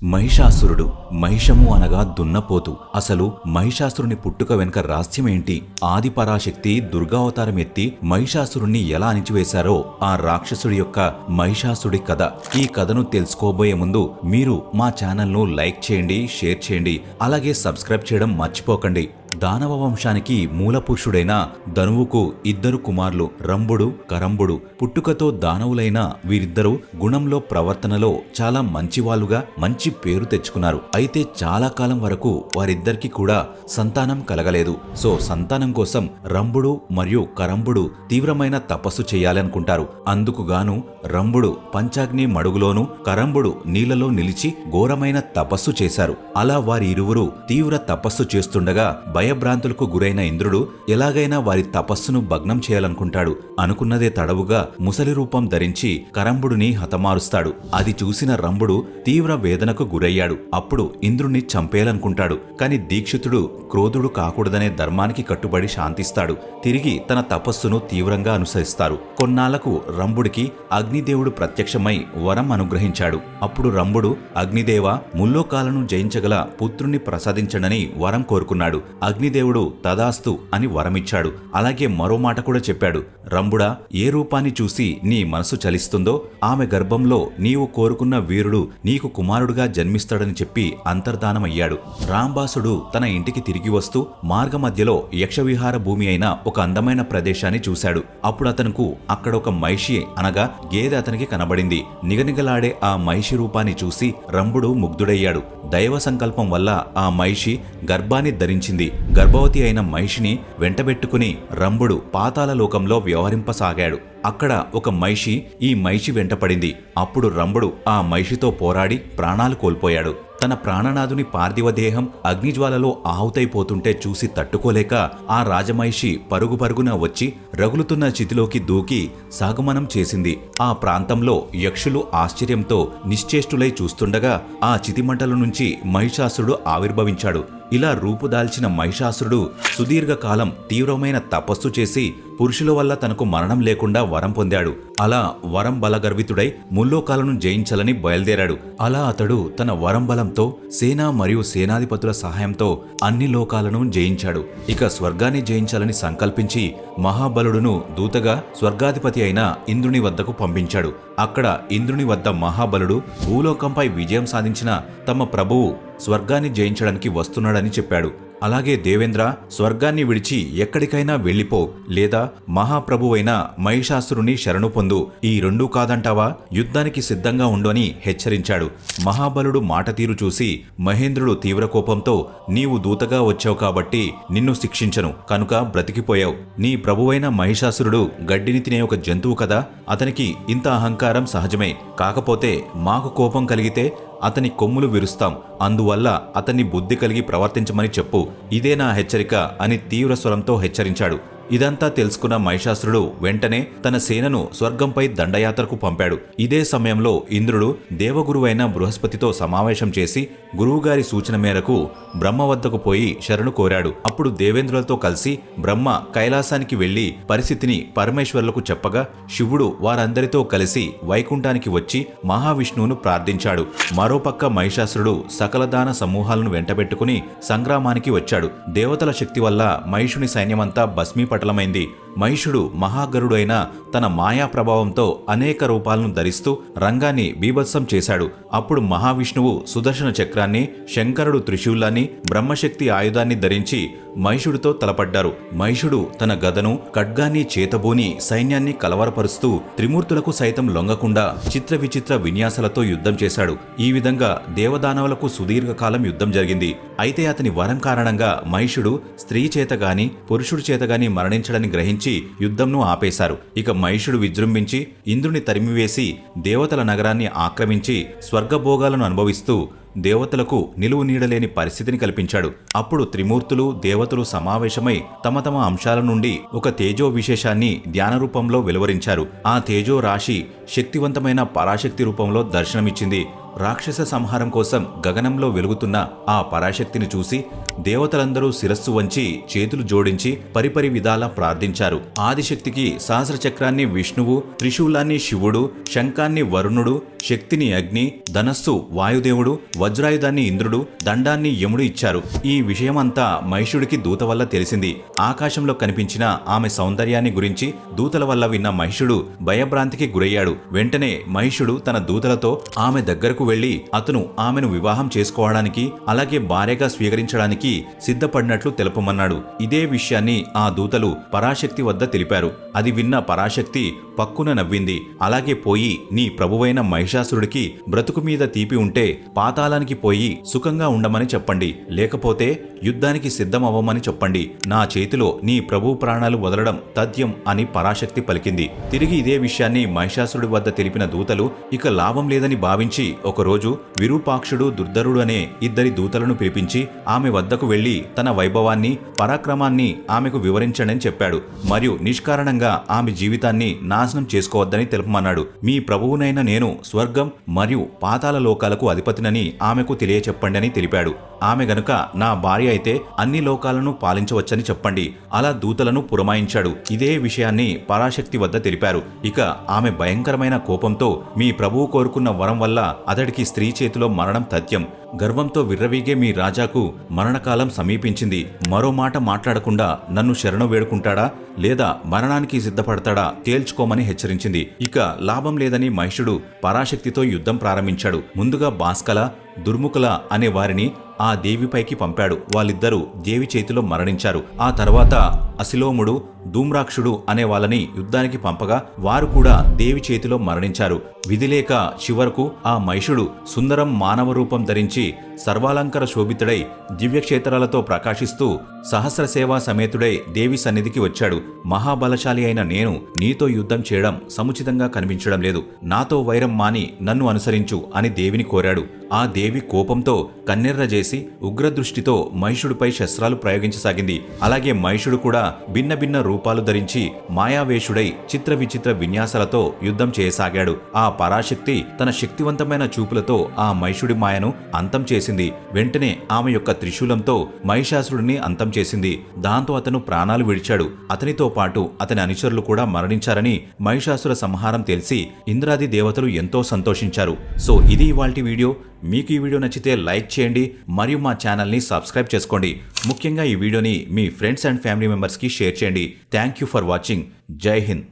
మహిషాసురుడు. మహిషము అనగా దున్నపోతు. అసలు మహిషాసురుని పుట్టుక వెనుక రహస్యమేంటి? ఆది పరాశక్తి దుర్గావతారం ఎత్తి మహిషాసురుణ్ణి ఎలా అణిచివేశారో ఆ రాక్షసుడి యొక్క మహిషాసుడి కథ. ఈ కథను తెలుసుకోబోయే ముందు మీరు మా ఛానల్ను లైక్ చేయండి, షేర్ చేయండి, అలాగే సబ్స్క్రైబ్ చేయడం మర్చిపోకండి. దానవ వంశానికి మూలపురుషుడైన ధనువుకు ఇద్దరు కుమారులు రంభుడు, కరంభుడు. పుట్టుకతో దానవులైన వీరిద్దరూ గుణంలో, ప్రవర్తనలో చాలా మంచివాళ్లుగా మంచి పేరు తెచ్చుకున్నారు. అయితే చాలా కాలం వరకు వారిద్దరికి కూడా సంతానం కలగలేదు. సో సంతానం కోసం రంభుడు మరియు కరంభుడు తీవ్రమైన తపస్సు చేయాలనుకుంటారు. అందుకుగాను రంభుడు పంచాగ్ని మడుగులోను, కరంభుడు నీళ్లలో నిలిచి ఘోరమైన తపస్సు చేశారు. అలా వారి ఇరువురు తీవ్ర తపస్సు చేస్తుండగా భయభ్రాంతులకు గురైన ఇంద్రుడు ఎలాగైనా వారి తపస్సును భగ్నం చేయాలనుకుంటాడు. అనుకున్నదే తడవుగా ముసలి రూపం ధరించి కరంభుడిని హతమారుస్తాడు. అది చూసిన రంభుడు తీవ్ర వేదనకు గురయ్యాడు. అప్పుడు ఇంద్రుణ్ణి చంపేయాలనుకుంటాడు. కాని దీక్షితుడు క్రోధుడు కాకూడదనే ధర్మానికి కట్టుబడి శాంతిస్తాడు. తిరిగి తన తపస్సును తీవ్రంగా అనుసరిస్తారు. కొన్నాళ్లకు రంభుడికి అగ్నిదేవుడు ప్రత్యక్షమై వరం అనుగ్రహించాడు. అప్పుడు రంభుడు, అగ్నిదేవ, ముల్లోకాలను జయించగల పుత్రుణ్ణి ప్రసాదించడని వరం కోరుకున్నాడు. అగ్నిదేవుడు తదాస్తు అని వరమిచ్చాడు. అలాగే మరో మాట కూడా చెప్పాడు. రంభుడా, ఏ రూపాన్ని చూసి నీ మనసు చలిస్తుందో ఆమె గర్భంలో నీవు కోరుకున్న వీరుడు నీకు కుమారుడుగా జన్మిస్తాడని చెప్పి అంతర్ధానమయ్యాడు. రాంబాసుడు తన ఇంటికి తిరిగి వస్తూ మార్గమధ్యలో యక్షవిహార భూమి అయిన ఒక అందమైన ప్రదేశాన్ని చూశాడు. అప్పుడు అతనుకు అక్కడ ఒక మహిషి అనగా గేదె అతనికి కనబడింది. నిగనిగలాడే ఆ మహిషి రూపాన్ని చూసి రంభుడు ముగ్ధుడయ్యాడు. దైవ సంకల్పం వల్ల ఆ మహిషి గర్భాన్ని ధరించింది. గర్భవతి అయిన మహిషిని వెంటబెట్టుకుని రంభుడు పాతాళ లోకంలో వ్యవహరింపసాగాడు. అక్కడ ఒక మహిషి ఈ మహిషి వెంటపడింది. అప్పుడు రంభుడు ఆ మహిషితో పోరాడి ప్రాణాలు కోల్పోయాడు. తన ప్రాణనాథుని పార్థివ దేహం అగ్నిజ్వాలలో ఆహుతైపోతుంటే చూసి తట్టుకోలేక ఆ రాజమహిషి పరుగు పరుగున వచ్చి రగులుతున్న చితిలోకి దూకి సాగమనం చేసింది. ఆ ప్రాంతంలో యక్షులు ఆశ్చర్యంతో నిశ్చేష్టులై చూస్తుండగా ఆ చితిమంటల నుంచి మహిషాసురుడు ఆవిర్భవించాడు. ఇలా రూపుదాల్చిన మహిషాసురుడు సుదీర్ఘకాలం తీవ్రమైన తపస్సు చేసి పురుషుల వల్ల తనకు మరణం లేకుండా వరం పొందాడు. అలా వరం బలగర్వితుడై ముల్లోకాలను జయించాలని బయలుదేరాడు. అలా అతడు తన వరం బలంతో సేన మరియు సేనాధిపతుల సహాయంతో అన్ని లోకాలను జయించాడు. ఇక స్వర్గాన్ని జయించాలని సంకల్పించి మహాబలుడును దూతగా స్వర్గాధిపతి అయిన ఇంద్రుని వద్దకు పంపించాడు. అక్కడ ఇంద్రుని వద్ద మహాబలుడు భూలోకంపై విజయం సాధించిన తమ ప్రభువు స్వర్గాన్ని జయించడానికి వస్తున్నాడని చెప్పాడు. అలాగే దేవేంద్ర, స్వర్గాన్ని విడిచి ఎక్కడికైనా వెళ్ళిపో, లేదా మహాప్రభువైన మహిషాసురుని శరణు పొందు. ఈ రెండూ కాదంటావా? యుద్ధానికి సిద్ధంగా ఉండు అని హెచ్చరించాడు. మహాబలుడు మాట తీరు చూసి మహేంద్రుడు తీవ్ర కోపంతో, నీవు దూతగా వచ్చావు కాబట్టి నిన్ను శిక్షించను, కనుక బ్రతికిపోయావు. నీ ప్రభువైన మహిషాసురుడు గడ్డిని తినే ఒక జంతువు కదా, అతనికి ఇంత అహంకారం సహజమే. కాకపోతే మాకు కోపం కలిగితే అతని కొమ్ములు విరుస్తాం. అందువల్ల అతన్ని బుద్ధి కలిగి ప్రవర్తించమని చెప్పు. ఇదే నా హెచ్చరిక అని తీవ్ర స్వరంతో హెచ్చరించాడు. ఇదంతా తెలుసుకున్న మహిషాసురుడు వెంటనే తన సేనను స్వర్గంపై దండయాత్రకు పంపాడు. ఇదే సమయంలో ఇంద్రుడు దేవగురువైన బృహస్పతితో సమావేశం చేసి గురువుగారి సూచన మేరకు బ్రహ్మ వద్దకు పోయి శరణు కోరాడు. అప్పుడు దేవేంద్రులతో కలిసి బ్రహ్మ కైలాసానికి వెళ్లి పరిస్థితిని పరమేశ్వరులకు చెప్పగా శివుడు వారందరితో కలిసి వైకుంఠానికి వచ్చి మహావిష్ణువును ప్రార్థించాడు. మరోపక్క మహిషాసురుడు సకల దాన సమూహాలను వెంటబెట్టుకుని సంగ్రామానికి వచ్చాడు. దేవతల శక్తి వల్ల మహిషుని సైన్యమంతా భస్మీపటలమైంది. మహిషుడు మహాగరుడు అయిన తన మాయా ప్రభావంతో అనేక రూపాలను ధరిస్తూ రంగాన్ని బీభత్సం చేశాడు. అప్పుడు మహావిష్ణువు సుదర్శన చక్రాన్ని, శంకరుడు త్రిశూలాన్ని, బ్రహ్మశక్తి ఆయుధాన్ని ధరించి మహిషుడితో తలపడ్డారు. మహిషుడు తన గదను, ఖడ్గాన్ని చేతబూని సైన్యాన్ని కలవరపరుస్తూ త్రిమూర్తులకు సైతం లొంగకుండా చిత్ర విచిత్ర విన్యాసాలతో యుద్ధం చేశాడు. ఈ విధంగా దేవదానవులకు సుదీర్ఘకాలం యుద్ధం జరిగింది. అయితే అతని వరం కారణంగా మహిషుడు స్త్రీ చేతగాని పురుషుడి చేతగాని మరణించడని గ్రహించి యుద్ధంను ఆపేశారు. ఇక మహిషుడు విజృంభించి ఇంద్రుని తరిమివేసి దేవతల నగరాన్ని ఆక్రమించి స్వర్గభోగాలను అనుభవిస్తూ దేవతలకు నిలువు నీడలేని పరిస్థితిని కల్పించాడు. అప్పుడు త్రిమూర్తులు, దేవతలు సమావేశమై తమ తమ అంశాల నుండి ఒక తేజో విశేషాన్ని ధ్యాన రూపంలో వెలువరించారు. ఆ తేజో రాశి శక్తివంతమైన పరాశక్తి రూపంలో దర్శనమిచ్చింది. రాక్షస సంహారం కోసం గగనంలో వెలుగుతున్న ఆ పరాశక్తిని చూసి దేవతలందరూ శిరస్సు వంచి చేతులు జోడించి పరిపరి విధాలా ప్రార్థించారు. ఆదిశక్తికి సహస్ర చక్రాన్ని విష్ణువు, త్రిశూలాన్ని శివుడు, శంఖాన్ని వరుణుడు, శక్తిని అగ్ని, ధనస్సు వాయుదేవుడు, వజ్రాయుధాన్ని ఇంద్రుడు, దండాన్ని యముడు ఇచ్చారు. ఈ విషయమంతా మహిషుడికి దూత వల్ల తెలిసింది. ఆకాశంలో కనిపించిన ఆమె సౌందర్యాన్ని గురించి దూతల వల్ల విన్న మహిషుడు భయభ్రాంతికి గురయ్యాడు. వెంటనే మహిషుడు తన దూతలతో ఆమె దగ్గరకు వెళ్లి అతను ఆమెను వివాహం చేసుకోవడానికి అలాగే భార్యగా స్వీకరించడానికి సిద్ధపడినట్లు తెలుపమన్నాడు. ఇదే విషయాన్ని ఆ దూతలు పరాశక్తి వద్ద తెలిపారు. అది విన్న పరాశక్తి పక్కున నవ్వింది. అలాగే పోయి నీ ప్రభువైన మహిషాసురుడికి బ్రతుకు మీద తీపి ఉంటే పాతాళానికి పోయి సుఖంగా ఉండమని చెప్పండి, లేకపోతే యుద్ధానికి సిద్ధమవ్వమని చెప్పండి. నా చేతిలో నీ ప్రభు ప్రాణాలు వదలడం తథ్యం అని పరాశక్తి పలికింది. తిరిగి ఇదే విషయాన్ని మహిషాసురుడి వద్ద తెలిపిన దూతలు ఇక లాభం లేదని భావించి ఒకరోజు విరూపాక్షుడు, దుర్ధరుడు అనే ఇద్దరి దూతలను పిలిపించి ఆమె వద్దకు వెళ్లి తన వైభవాన్ని, పరాక్రమాన్ని ఆమెకు వివరించడని చెప్పాడు. మరియు నిష్కారణంగా ఆమె జీవితాన్ని నాశనం చేసుకోవద్దని తెలుపమన్నాడు. మీ ప్రభువునైన నేను స్వర్గం మరియు పాతాళ లోకాలకు అధిపతినని ఆమెకు తెలియచెప్పండి అని తెలిపాడు. ఆమె గనుక నా భార్య అయితే అన్ని లోకాలను పాలించవచ్చని చెప్పండి. అలా దూతలను పురమాయించాడు. ఇదే విషయాన్ని పరాశక్తి వద్ద తెలిపారు. ఇక ఆమె భయంకరమైన కోపంతో మీ ప్రభువు కోరుకున్న వరం వల్ల అతడికి స్త్రీ చేతిలో మరణం తథ్యం. గర్వంతో విర్రవీగే మీ రాజాకు మరణకాలం సమీపించింది. మరో మాట మాట్లాడకుండా నన్ను శరణు వేడుకుంటాడా లేదా మరణానికి సిద్ధపడతాడా తేల్చుకోమని హెచ్చరించింది. ఇక లాభం లేదని మహిషుడు పరాశక్తితో యుద్ధం ప్రారంభించాడు. ముందుగా భాస్కల, దుర్ముఖల అనే వారిని ఆ దేవిపైకి పంపాడు. వాళ్ళిద్దరూ దేవి చేతిలో మరణించారు. ఆ తర్వాత అసిలోముడు, ధూమ్రాక్షుడు అనే వాళ్ళని యుద్ధానికి పంపగా వారు కూడా దేవి చేతిలో మరణించారు. విధిలేక చివరకు ఆ మహిషుడు సుందరం మానవ రూపం ధరించి సర్వాలంకర శోభితుడై దివ్యక్షేత్రాలతో ప్రకాశిస్తూ సహస్ర సేవా సమేతుడై దేవి సన్నిధికి వచ్చాడు. మహాబలశాలి అయిన నేను నీతో యుద్ధం చేయడం సముచితంగా కనిపించడం లేదు. నాతో వైరం మాని నన్ను అనుసరించు అని దేవిని కోరాడు. ఆ దేవి కోపంతో కన్నెర్ర చేసి ఉగ్రదృష్టితో మహిషుడిపై శస్త్రాలు ప్రయోగించసాగింది. అలాగే మహిషుడు కూడా భిన్న భిన్న రూపాలు ధరించి మాయావేషుడై చిత్ర విచిత్ర విన్యాసాలతో యుద్ధం చేయసాగాడు. ఆ పరాశక్తి తన శక్తివంతమైన చూపులతో ఆ మహిషుడి మాయను అంతం చేసింది. వెంటనే ఆమె యొక్క త్రిశూలంతో మహిషాసురుడిని అంతం చేసింది. దాంతో అతను ప్రాణాలు విడిచాడు. అతనితో పాటు అతని అనుచరులు కూడా మరణించారని మహిషాసుర సంహారం తెలిసి ఇంద్రాది దేవతలు ఎంతో సంతోషించారు. సో ఇది ఇవాల్టి వీడియో. మీకు ఈ వీడియో నచ్చితే లైక్ చేయండి మరియు మా ఛానల్ని సబ్స్క్రైబ్ చేసుకోండి. ముఖ్యంగా ఈ వీడియోని మీ ఫ్రెండ్స్ అండ్ ఫ్యామిలీ మెంబర్స్కి షేర్ చేయండి. Thank you for watching. జై హింద్.